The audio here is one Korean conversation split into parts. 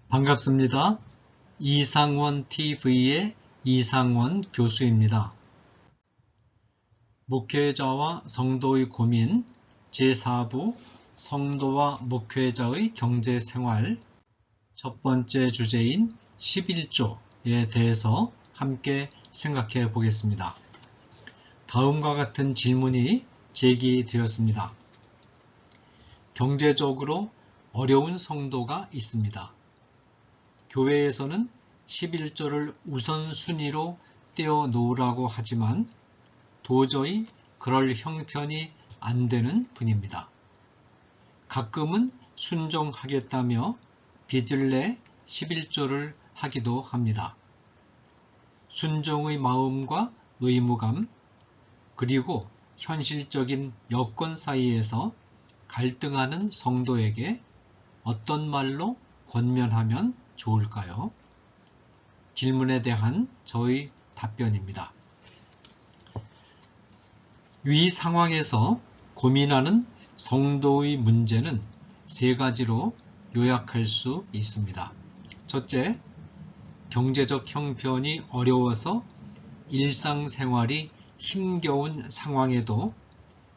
반갑습니다. 이상원 TV의 이상원 교수입니다. 목회자와 성도의 고민 제4부 성도와 목회자의 경제생활 첫 번째 주제인 11조에 대해서 함께 생각해 보겠습니다. 다음과 같은 질문이 제기되었습니다. 경제적으로 어려운 성도가 있습니다. 교회에서는 11조를 우선순위로 떼어 놓으라고 하지만 도저히 그럴 형편이 안 되는 분입니다. 가끔은 순종하겠다며 빚을 내 11조를 하기도 합니다. 순종의 마음과 의무감, 그리고 현실적인 여건 사이에서 갈등하는 성도에게 어떤 말로 권면하면 좋을까요? 질문에 대한 저의 답변입니다. 위 상황에서 고민하는 성도의 문제는 세 가지로 요약할 수 있습니다. 첫째, 경제적 형편이 어려워서 일상생활이 힘겨운 상황에도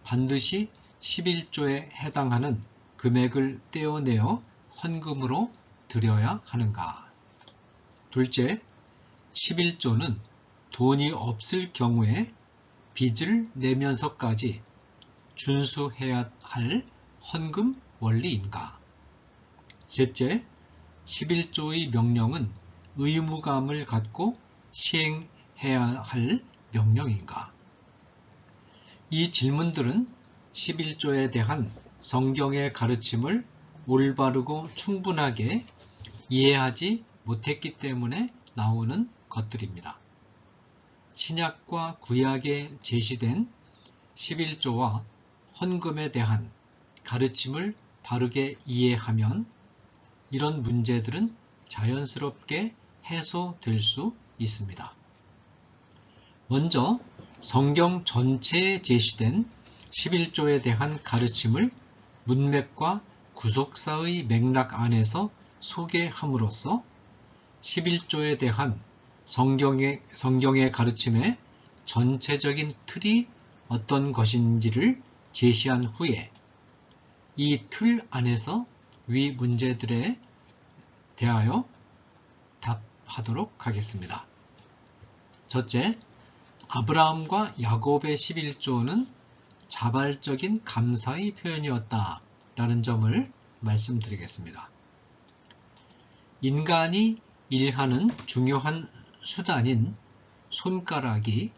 반드시 11조에 해당하는 금액을 떼어내어 헌금으로 드려야 하는가? 둘째, 11조는 돈이 없을 경우에 빚을 내면서까지 준수해야 할 헌금 원리인가? 셋째, 11조의 명령은 의무감을 갖고 시행해야 할 명령인가? 이 질문들은 11조에 대한 성경의 가르침을 올바르고 충분하게 이해하지 못했기 때문에 나오는 것들입니다. 신약과 구약에 제시된 11조와 헌금에 대한 가르침을 바르게 이해하면 이런 문제들은 자연스럽게 해소될 수 있습니다. 먼저 성경 전체에 제시된 11조에 대한 가르침을 문맥과 구속사의 맥락 안에서 소개함으로써 11조에 대한 성경의 가르침의 전체적인 틀이 어떤 것인지를 제시한 후에 이 틀 안에서 위 문제들에 대하여 답하도록 하겠습니다. 첫째, 아브라함과 야곱의 11조는 자발적인 감사의 표현이었다라는 점을 말씀드리겠습니다. 인간이 일하는 중요한 수단인 손가락이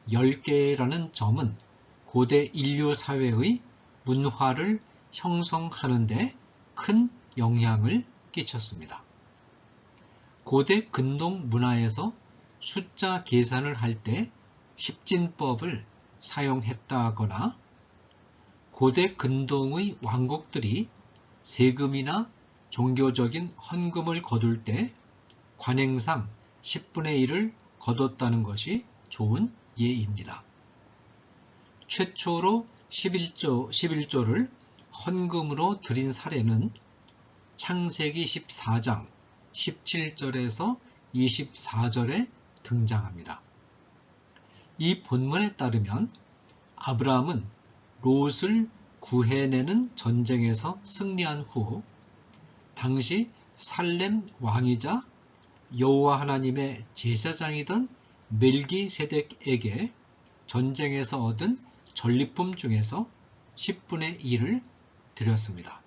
10개라는 점은 고대 인류 사회의 문화를 형성하는 데 큰 영향을 끼쳤습니다. 고대 근동 문화에서 숫자 계산을 할 때 십진법을 사용했다거나 고대 근동의 왕국들이 세금이나 종교적인 헌금을 거둘 때 관행상 10분의 1을 거뒀다는 것이 좋은 예입니다. 최초로 11조를 헌금으로 드린 사례는 창세기 14장 17절에서 24절에 등장합니다. 이 본문에 따르면 아브라함은 롯을 구해내는 전쟁에서 승리한 후 당시 살렘 왕이자 여호와 하나님의 제사장이던 멜기세덱에게 전쟁에서 얻은 전리품 중에서 10분의 1을 드렸습니다.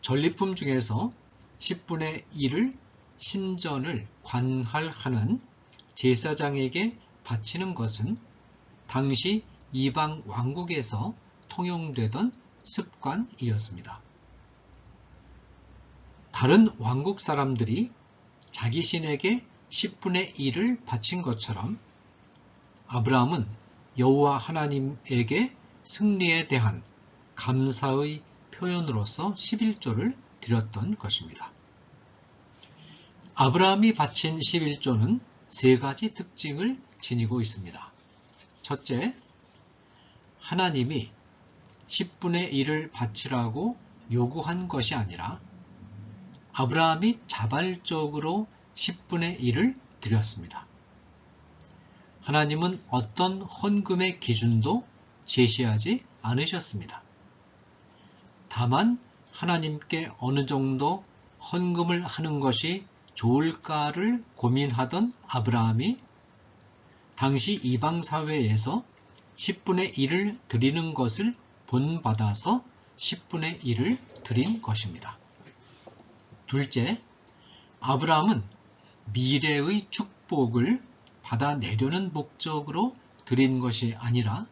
전리품 중에서 10분의 1을 신전을 관할하는 제사장에게 바치는 것은 당시 이방 왕국에서 통용되던 습관이었습니다. 다른 왕국 사람들이 자기 신에게 10분의 1을 바친 것처럼 아브라함은 여호와 하나님에게 승리에 대한 감사의 표현으로서 11조를 드렸던 것입니다. 아브라함이 바친 11조는 세 가지 특징을 지니고 있습니다. 첫째, 하나님이 10분의 1을 바치라고 요구한 것이 아니라 아브라함이 자발적으로 10분의 1을 드렸습니다. 하나님은 어떤 헌금의 기준도 제시하지 않으셨습니다. 다만 하나님께 어느 정도 헌금을 하는 것이 좋을까를 고민하던 아브라함이 당시 이방사회에서 10분의 1을 드리는 것을 본받아서 10분의 1을 드린 것입니다. 둘째, 아브라함은 미래의 축복을 받아내려는 목적으로 드린 것이 아니라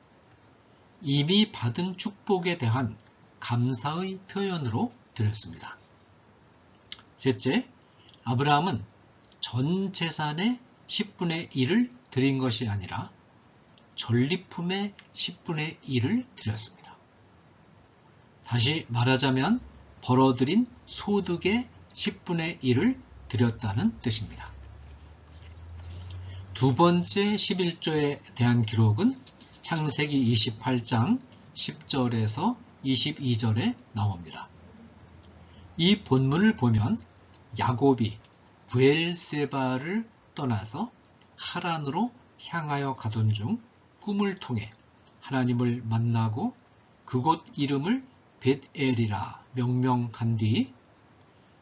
이미 받은 축복에 대한 감사의 표현으로 드렸습니다. 셋째, 아브라함은 전 재산의 10분의 1을 드린 것이 아니라 전리품의 10분의 1을 드렸습니다. 다시 말하자면 벌어들인 소득의 10분의 1을 드렸다는 뜻입니다. 두 번째 11조에 대한 기록은 창세기 28장 10절에서 22절에 나옵니다. 이 본문을 보면 야곱이 브엘세바를 떠나서 하란으로 향하여 가던 중 꿈을 통해 하나님을 만나고 그곳 이름을 벳엘이라 명명한 뒤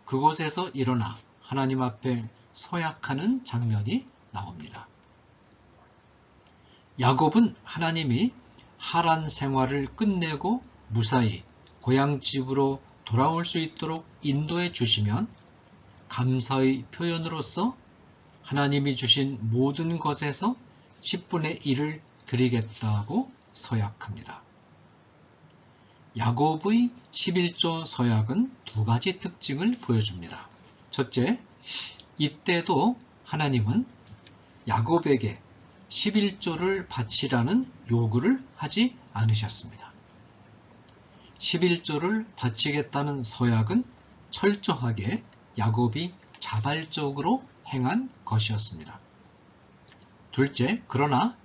그곳에서 일어나 하나님 앞에 서약하는 장면이 나옵니다. 야곱은 하나님이 하란 생활을 끝내고 무사히 고향 집으로 돌아올 수 있도록 인도해 주시면 감사의 표현으로서 하나님이 주신 모든 것에서 10분의 1을 드리겠다고 서약합니다. 야곱의 11조 서약은 두 가지 특징을 보여줍니다. 첫째, 이때도 하나님은 야곱에게 11조를 바치라는 요구를 하지 않으셨습니다. 11조를 바치겠다는 서약은 철저하게 야곱이 자발적으로 행한 것이었습니다. 둘째, 그러나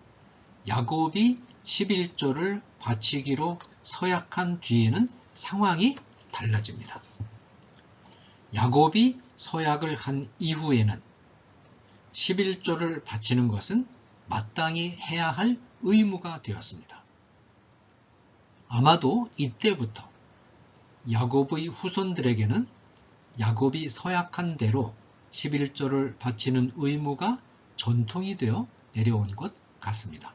야곱이 11조를 바치기로 서약한 뒤에는 상황이 달라집니다. 야곱이 서약을 한 이후에는 11조를 바치는 것은 마땅히 해야 할 의무가 되었습니다. 아마도 이때부터 야곱의 후손들에게는 야곱이 서약한 대로 11조를 바치는 의무가 전통이 되어 내려온 것 같습니다.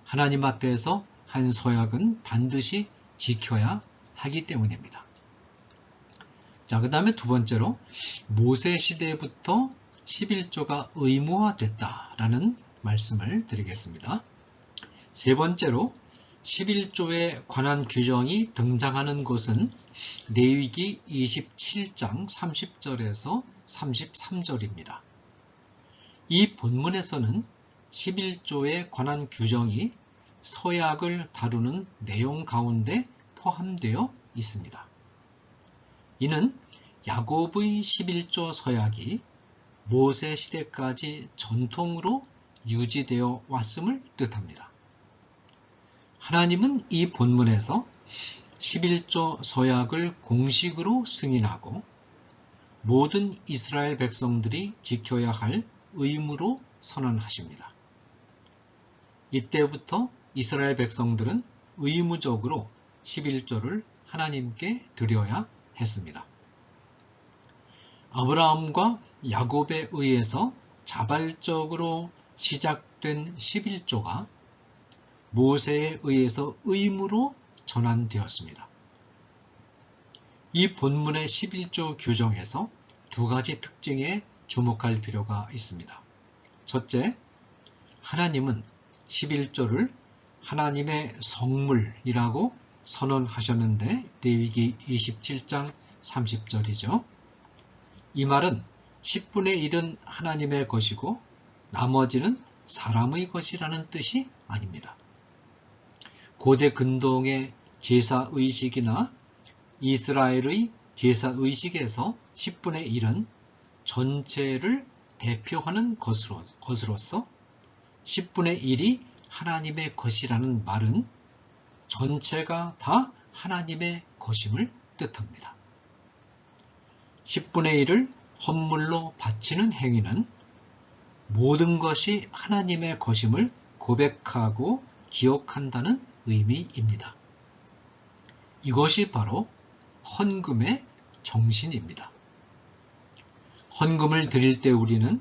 하나님 앞에서 한 서약은 반드시 지켜야 하기 때문입니다. 자, 그 다음에 두 번째로 모세 시대부터 11조가 의무화됐다라는 말씀을 드리겠습니다. 세 번째로 11조에 관한 규정이 등장하는 곳은 레위기 27장 30절에서 33절입니다. 이 본문에서는 11조에 관한 규정이 서약을 다루는 내용 가운데 포함되어 있습니다. 이는 야곱의 11조 서약이 모세 시대까지 전통으로 유지되어 왔음을 뜻합니다. 하나님은 이 본문에서 11조 서약을 공식으로 승인하고 모든 이스라엘 백성들이 지켜야 할 의무로 선언하십니다. 이때부터 이스라엘 백성들은 의무적으로 11조를 하나님께 드려야 했습니다. 아브라함과 야곱에 의해서 자발적으로 시작된 11조가 모세에 의해서 의무로 전환되었습니다. 이 본문의 11조 규정에서 두 가지 특징에 주목할 필요가 있습니다. 첫째, 하나님은 11조를 하나님의 성물이라고 선언하셨는데 레위기 27장 30절이죠. 이 말은 10분의 1은 하나님의 것이고 나머지는 사람의 것이라는 뜻이 아닙니다. 고대 근동의 제사의식이나 이스라엘의 제사의식에서 10분의 1은 전체를 대표하는 것으로서 10분의 1이 하나님의 것이라는 말은 전체가 다 하나님의 것임을 뜻합니다. 10분의 1을 헌물로 바치는 행위는 모든 것이 하나님의 것임을 고백하고 기억한다는 의미입니다. 이것이 바로 헌금의 정신입니다. 헌금을 드릴 때 우리는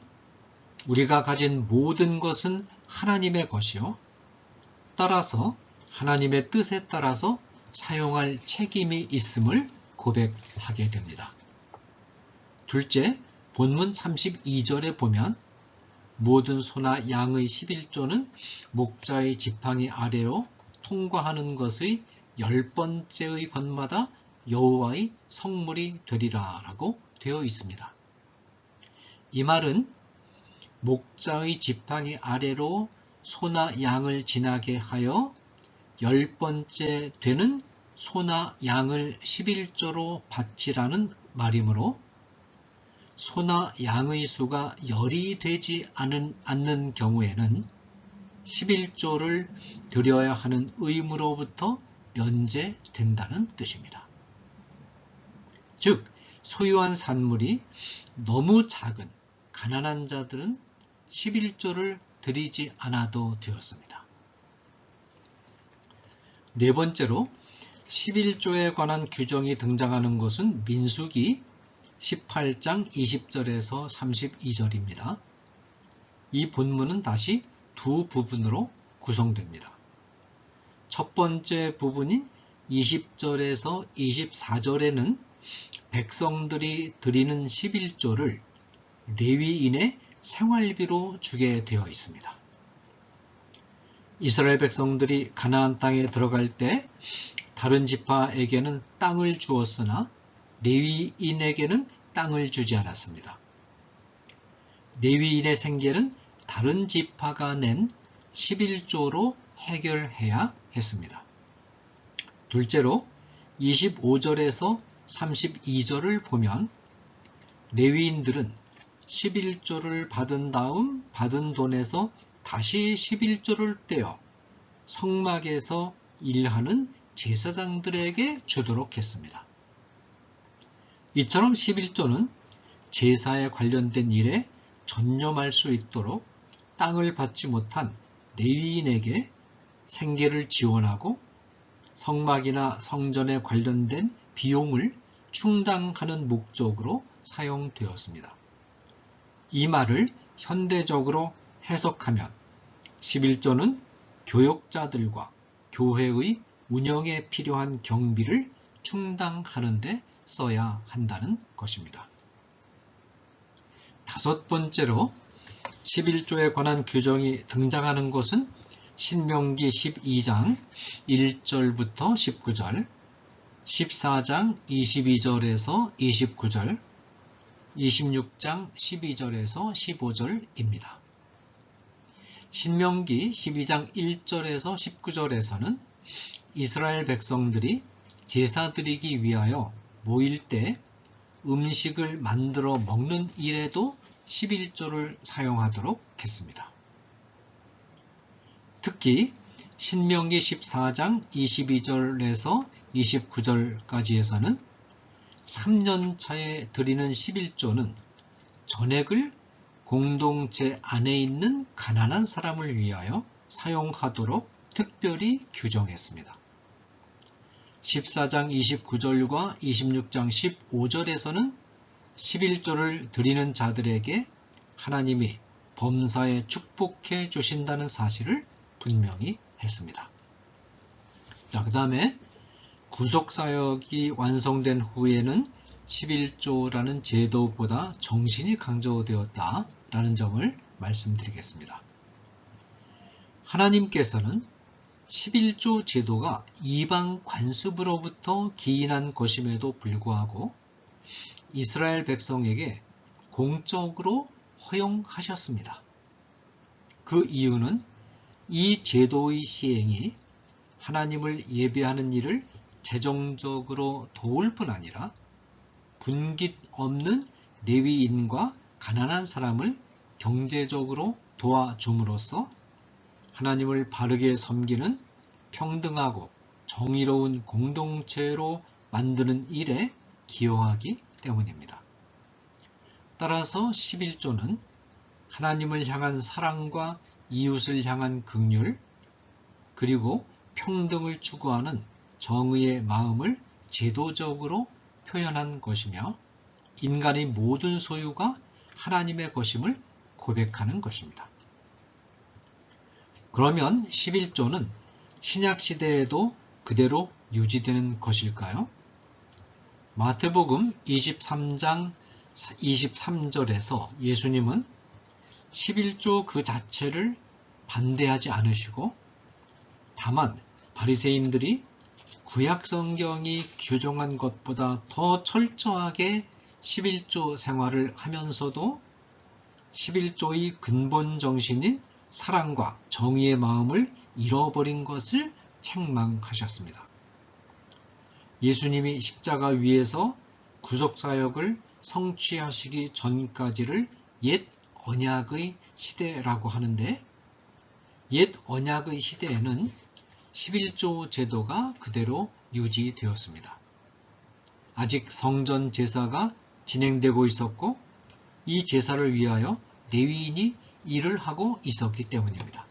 우리가 가진 모든 것은 하나님의 것이요, 따라서 하나님의 뜻에 따라서 사용할 책임이 있음을 고백하게 됩니다. 둘째, 본문 32절에 보면 모든 소나 양의 11조는 목자의 지팡이 아래로 통과하는 것의 10번째의 것마다 여호와의 성물이 되리라 라고 되어 있습니다. 이 말은 목자의 지팡이 아래로 소나 양을 지나게 하여 10번째 되는 소나 양을 11조로 바치라는 말이므로 소나 양의 수가 10이 되지 않는 경우에는 11조를 드려야 하는 의무로부터 면제된다는 뜻입니다. 즉, 소유한 산물이 너무 작은 가난한 자들은 11조를 드리지 않아도 되었습니다. 네 번째로 11조에 관한 규정이 등장하는 것은 민수기 18장 20절에서 32절입니다. 이 본문은 다시 두 부분으로 구성됩니다. 첫 번째 부분인 20절에서 24절에는 백성들이 드리는 11조를 레위인의 생활비로 주게 되어 있습니다. 이스라엘 백성들이 가나안 땅에 들어갈 때 다른 지파에게는 땅을 주었으나 레위인에게는 땅을 주지 않았습니다. 레위인의 생계는 다른 지파가 낸 11조로 해결해야 했습니다. 둘째로 25절에서 32절을 보면 레위인들은 11조를 받은 다음 받은 돈에서 다시 11조를 떼어 성막에서 일하는 제사장들에게 주도록 했습니다. 이처럼 11조는 제사에 관련된 일에 전념할 수 있도록 땅을 받지 못한 레위인에게 생계를 지원하고 성막이나 성전에 관련된 비용을 충당하는 목적으로 사용되었습니다. 이 말을 현대적으로 해석하면 11조는 교역자들과 교회의 운영에 필요한 경비를 충당하는 데 써야 한다는 것입니다. 다섯 번째로 11조에 관한 규정이 등장하는 것은 신명기 12장 1절부터 19절, 14장 22절에서 29절, 26장 12절에서 15절입니다. 신명기 12장 1절에서 19절에서는 이스라엘 백성들이 제사 드리기 위하여 모일 때 음식을 만들어 먹는 일에도 11조를 사용하도록 했습니다. 특히 신명기 14장 22절에서 29절까지에서는 3년차에 드리는 11조는 전액을 공동체 안에 있는 가난한 사람을 위하여 사용하도록 특별히 규정했습니다. 14장 29절과 26장 15절에서는 11조를 드리는 자들에게 하나님이 범사에 축복해 주신다는 사실을 분명히 했습니다. 자, 그 다음에 구속사역이 완성된 후에는 11조라는 제도보다 정신이 강조되었다라는 점을 말씀드리겠습니다. 하나님께서는 11조 제도가 이방 관습으로부터 기인한 것임에도 불구하고 이스라엘 백성에게 공적으로 허용하셨습니다. 그 이유는 이 제도의 시행이 하나님을 예배하는 일을 재정적으로 도울 뿐 아니라 분깃 없는 레위인과 가난한 사람을 경제적으로 도와줌으로써 하나님을 바르게 섬기는 평등하고 정의로운 공동체로 만드는 일에 기여하기 때문입니다. 따라서 11조는 하나님을 향한 사랑과 이웃을 향한 긍휼, 그리고 평등을 추구하는 정의의 마음을 제도적으로 표현한 것이며 인간의 모든 소유가 하나님의 것임을 고백하는 것입니다. 그러면 11조는 신약시대에도 그대로 유지되는 것일까요? 마태복음 23장 23절에서 예수님은 11조 그 자체를 반대하지 않으시고 다만 바리새인들이 구약 성경이 규정한 것보다 더 철저하게 11조 생활을 하면서도 11조의 근본 정신인 사랑과 정의의 마음을 잃어버린 것을 책망하셨습니다. 예수님이 십자가 위에서 구속사역을 성취하시기 전까지를 옛 언약의 시대라고 하는데, 옛 언약의 시대에는 11조 제도가 그대로 유지되었습니다. 아직 성전 제사가 진행되고 있었고 이 제사를 위하여 레위인이 일을 하고 있었기 때문입니다.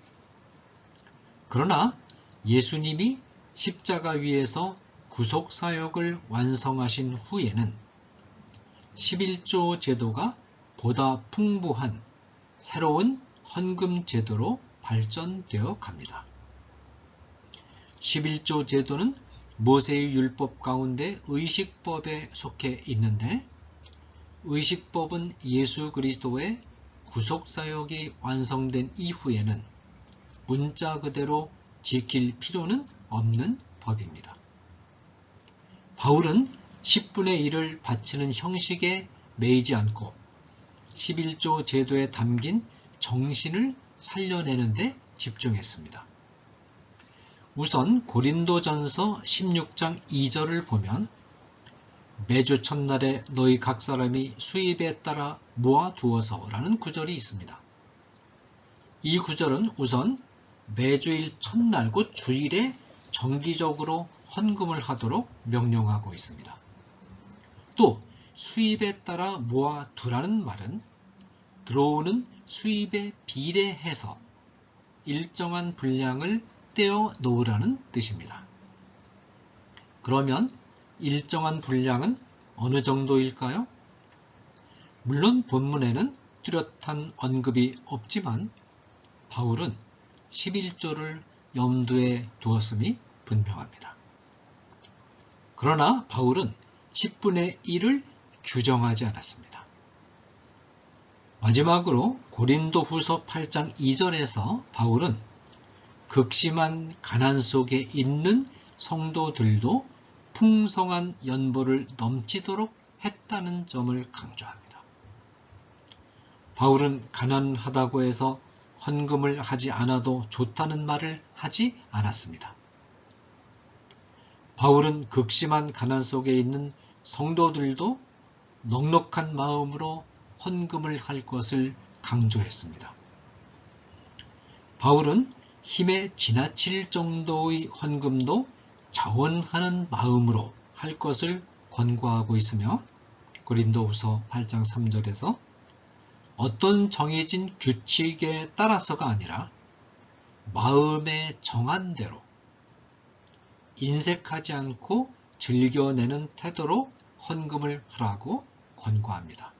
그러나 예수님이 십자가 위에서 구속사역을 완성하신 후에는 11조 제도가 보다 풍부한 새로운 헌금 제도로 발전되어 갑니다. 11조 제도는 모세의 율법 가운데 의식법에 속해 있는데, 의식법은 예수 그리스도의 구속사역이 완성된 이후에는 문자 그대로 지킬 필요는 없는 법입니다. 바울은 10분의 1을 바치는 형식에 매이지 않고 11조 제도에 담긴 정신을 살려내는 데 집중했습니다. 우선 고린도전서 16장 2절을 보면 매주 첫날에 너희 각 사람이 수입에 따라 모아두어서 라는 구절이 있습니다. 이 구절은 우선 매주일 첫날 곧 주일에 정기적으로 헌금을 하도록 명령하고 있습니다. 또 수입에 따라 모아두라는 말은 들어오는 수입에 비례해서 일정한 분량을 떼어 놓으라는 뜻입니다. 그러면 일정한 분량은 어느 정도일까요? 물론 본문에는 뚜렷한 언급이 없지만 바울은 11조를 염두에 두었음이 분명합니다. 그러나 바울은 10분의 1을 규정하지 않았습니다. 마지막으로 고린도후서 8장 2절에서 바울은 극심한 가난 속에 있는 성도들도 풍성한 연보를 넘치도록 했다는 점을 강조합니다. 바울은 가난하다고 해서 헌금을 하지 않아도 좋다는 말을 하지 않았습니다. 바울은 극심한 가난 속에 있는 성도들도 넉넉한 마음으로 헌금을 할 것을 강조했습니다. 바울은 힘에 지나칠 정도의 헌금도 자원하는 마음으로 할 것을 권고하고 있으며 고린도후서 8장 3절에서 어떤 정해진 규칙에 따라서가 아니라 마음에 정한 대로 인색하지 않고 즐겨내는 태도로 헌금을 하라고 권고합니다.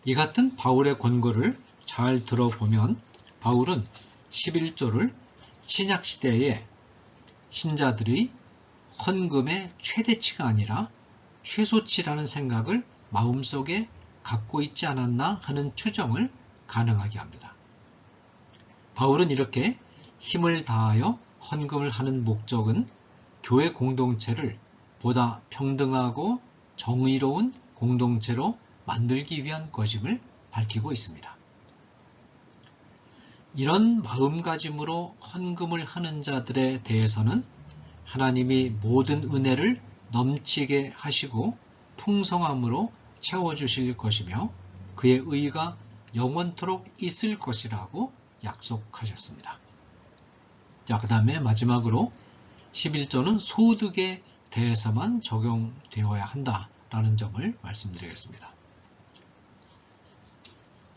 이 같은 바울의 권고를 잘 들어보면 바울은 11조를 신약시대에 신자들이 헌금의 최대치가 아니라 최소치라는 생각을 마음속에 갖고 있지 않았나 하는 추정을 가능하게 합니다. 바울은 이렇게 힘을 다하여 헌금을 하는 목적은 교회 공동체를 보다 평등하고 정의로운 공동체로 만들기 위한 것임을 밝히고 있습니다. 이런 마음가짐으로 헌금을 하는 자들에 대해서는 하나님이 모든 은혜를 넘치게 하시고 풍성함으로 채워주실 것이며 그의 의가 영원토록 있을 것이라고 약속하셨습니다. 자, 그 다음에 마지막으로 11조는 소득에 대해서만 적용되어야 한다라는 점을 말씀드리겠습니다.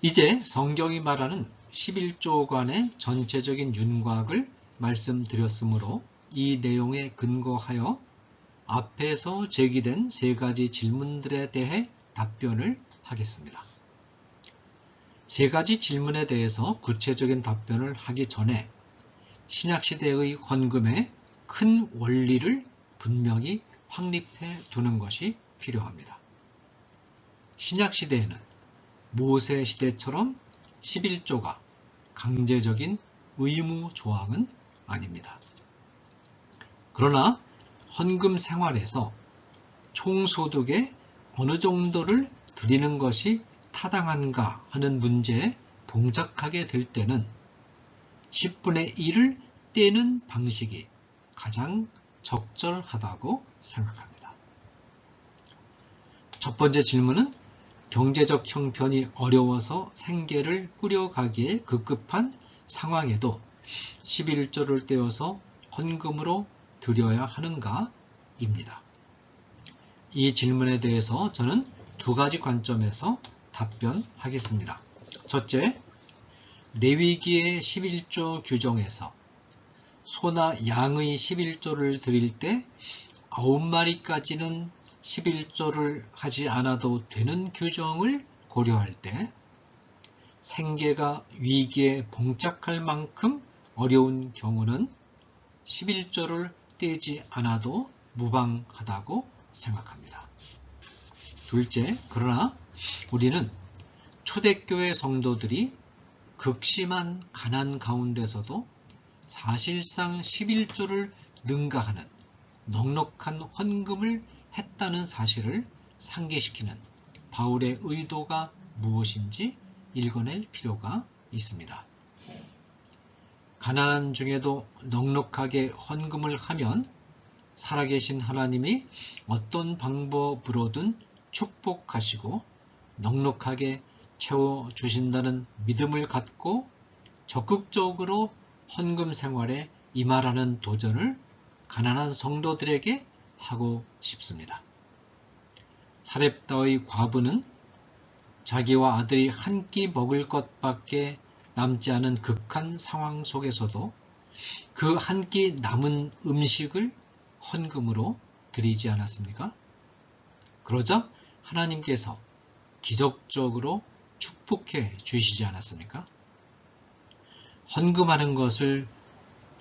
이제 성경이 말하는 11조간의 전체적인 윤곽을 말씀드렸으므로 이 내용에 근거하여 앞에서 제기된 세 가지 질문들에 대해 답변을 하겠습니다. 세 가지 질문에 대해서 구체적인 답변을 하기 전에 신약시대의 헌금의 큰 원리를 분명히 확립해 두는 것이 필요합니다. 신약시대에는 모세시대처럼 11조가 강제적인 의무 조항은 아닙니다. 그러나 헌금 생활에서 총소득의 어느 정도를 드리는 것이 타당한가 하는 문제에 봉착하게 될 때는 10분의 1을 떼는 방식이 가장 적절하다고 생각합니다. 첫 번째 질문은 경제적 형편이 어려워서 생계를 꾸려가기에 급급한 상황에도 11조를 떼어서 헌금으로 드려야 하는가? 입니다. 이 질문에 대해서 저는 두 가지 관점에서 답변하겠습니다. 첫째, 레위기의 11조 규정에서 소나 양의 11조를 드릴 때 9마리까지는 11조를 하지 않아도 되는 규정을 고려할 때 생계가 위기에 봉착할 만큼 어려운 경우는 11조를 떼지 않아도 무방하다고 생각합니다. 둘째, 그러나 우리는 초대교회 성도들이 극심한 가난 가운데서도 사실상 11조를 능가하는 넉넉한 헌금을 했다는 사실을 상기시키는 바울의 의도가 무엇인지 읽어낼 필요가 있습니다. 가난한 중에도 넉넉하게 헌금을 하면 살아계신 하나님이 어떤 방법으로든 축복하시고 넉넉하게 채워주신다는 믿음을 갖고 적극적으로 헌금 생활에 임하라는 도전을 가난한 성도들에게 하고 싶습니다. 사렙다의 과부는 자기와 아들이 한 끼 먹을 것밖에 남지 않은 극한 상황 속에서도 그 한 끼 남은 음식을 헌금으로 드리지 않았습니까? 그러자 하나님께서 기적적으로 축복해 주시지 않았습니까? 헌금하는 것을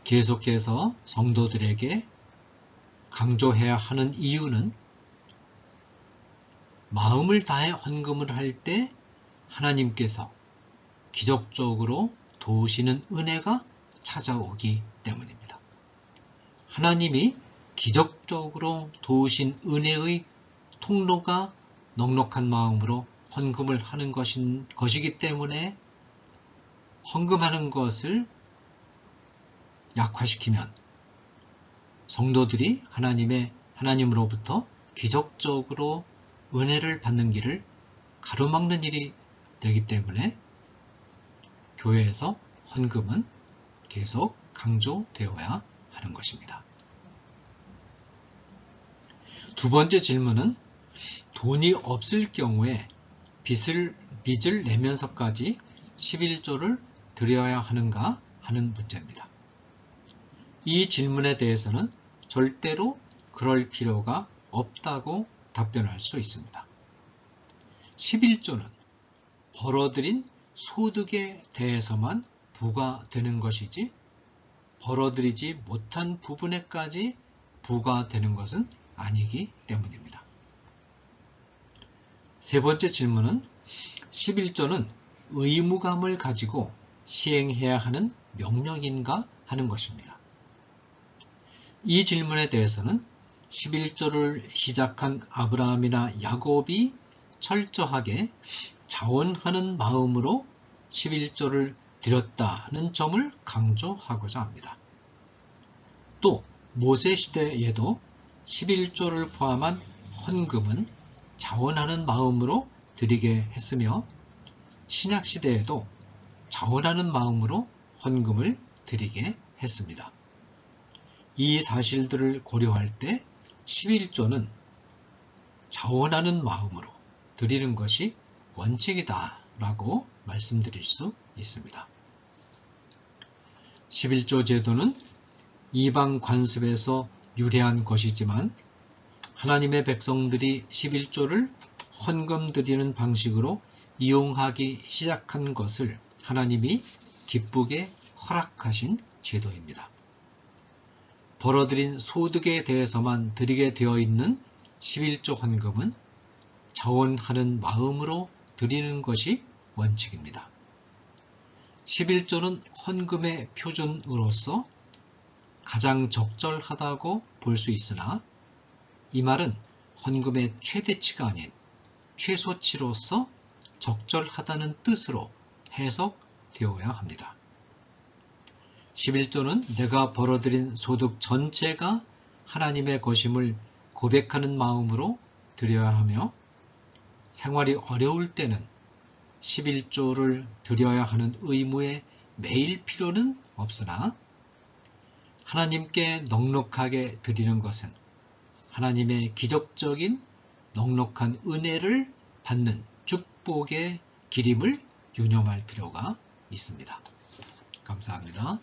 계속해서 성도들에게 강조해야 하는 이유는 마음을 다해 헌금을 할 때 하나님께서 기적적으로 도우시는 은혜가 찾아오기 때문입니다. 하나님이 기적적으로 도우신 은혜의 통로가 넉넉한 마음으로 헌금을 하는 것이기 때문에 헌금하는 것을 약화시키면 성도들이 하나님으로부터 기적적으로 은혜를 받는 길을 가로막는 일이 되기 때문에 교회에서 헌금은 계속 강조되어야 하는 것입니다. 두 번째 질문은 돈이 없을 경우에 빚을 내면서까지 11조를 드려야 하는가 하는 문제입니다. 이 질문에 대해서는 절대로 그럴 필요가 없다고 답변할 수 있습니다. 11조는 벌어들인 소득에 대해서만 부과되는 것이지 벌어들이지 못한 부분에까지 부과되는 것은 아니기 때문입니다. 세 번째 질문은 11조는 의무감을 가지고 시행해야 하는 명령인가 하는 것입니다. 이 질문에 대해서는 11조를 시작한 아브라함이나 야곱이 철저하게 자원하는 마음으로 11조를 드렸다는 점을 강조하고자 합니다. 또 모세 시대에도 11조를 포함한 헌금은 자원하는 마음으로 드리게 했으며 신약 시대에도 자원하는 마음으로 헌금을 드리게 했습니다. 이 사실들을 고려할 때 11조는 자원하는 마음으로 드리는 것이 원칙이다 라고 말씀드릴 수 있습니다. 11조 제도는 이방 관습에서 유래한 것이지만 하나님의 백성들이 11조를 헌금 드리는 방식으로 이용하기 시작한 것을 하나님이 기쁘게 허락하신 제도입니다. 벌어들인 소득에 대해서만 드리게 되어 있는 11조 헌금은 자원하는 마음으로 드리는 것이 원칙입니다. 11조는 헌금의 표준으로서 가장 적절하다고 볼 수 있으나 이 말은 헌금의 최대치가 아닌 최소치로서 적절하다는 뜻으로 해석되어야 합니다. 11조는 내가 벌어들인 소득 전체가 하나님의 것임을 고백하는 마음으로 드려야 하며 생활이 어려울 때는 11조를 드려야 하는 의무에 매일 필요는 없으나 하나님께 넉넉하게 드리는 것은 하나님의 기적적인 넉넉한 은혜를 받는 축복의 길임을 유념할 필요가 있습니다. 감사합니다.